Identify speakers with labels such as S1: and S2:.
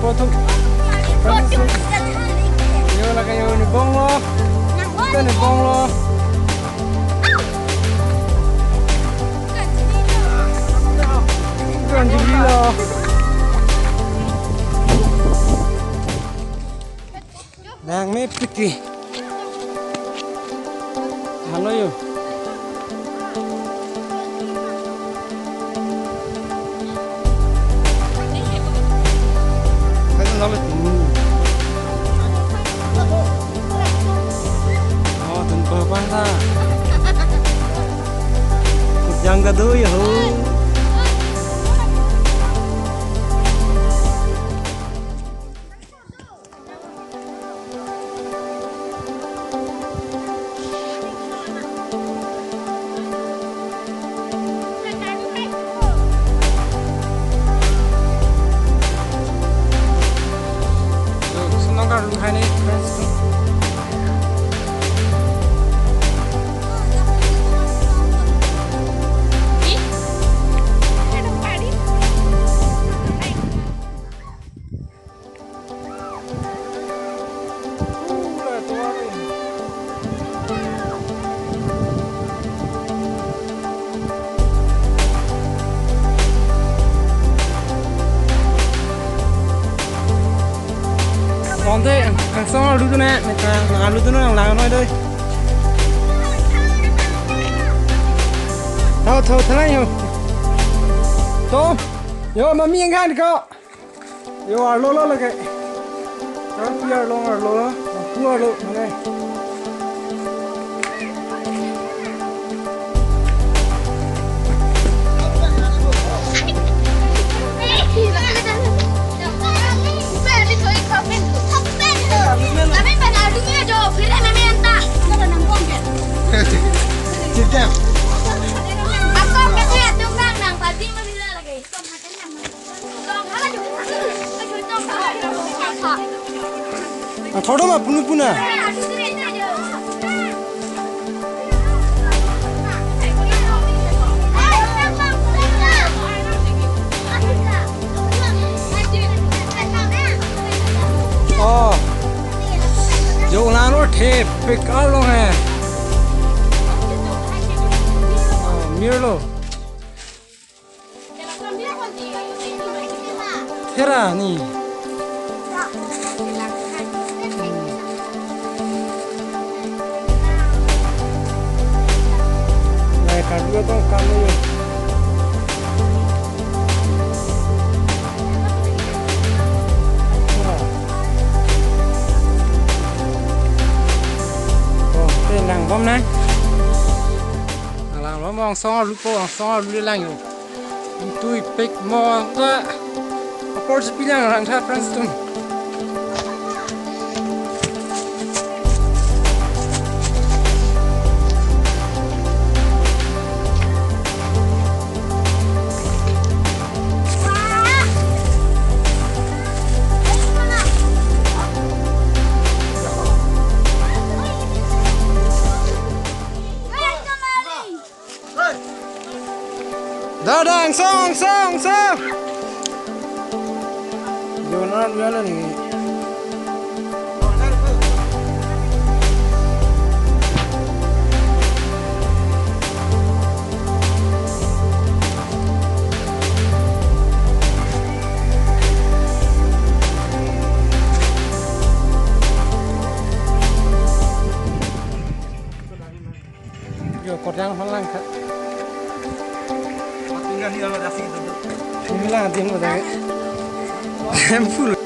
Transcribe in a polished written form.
S1: potung. Yo là cái yo ni bông lo. Cái ni bông lo. Cái gì lo. Đang mấy picky. Hello you. Nó là từng bờ quan ra jangan gaduh ya ho hai còn thế hàng xó lú tôi nè càng lú tôi nó làm nói đây thôi thôi thế này không tốt yo mà miếng gan cơ yo lô lô là cái đó giờ lô đó cua lô này Tidak.
S2: Aku kecil tukang nang pagi bila lagi.
S1: थोड़ा में पुनु पुना जो लानो ठेप पे कालो है मिर्लो तेरा नी này cả đứa con cam luôn tên làng bom này làng nó mong xó lú po xó lú làng rồi tui pick mò đó có chỉ biết làng tháp Princeton đó đang song vô nó ra lên vô cột đang hoang lang khá Tinggal di dalam nasi itu. Inilah tim kita. Empul.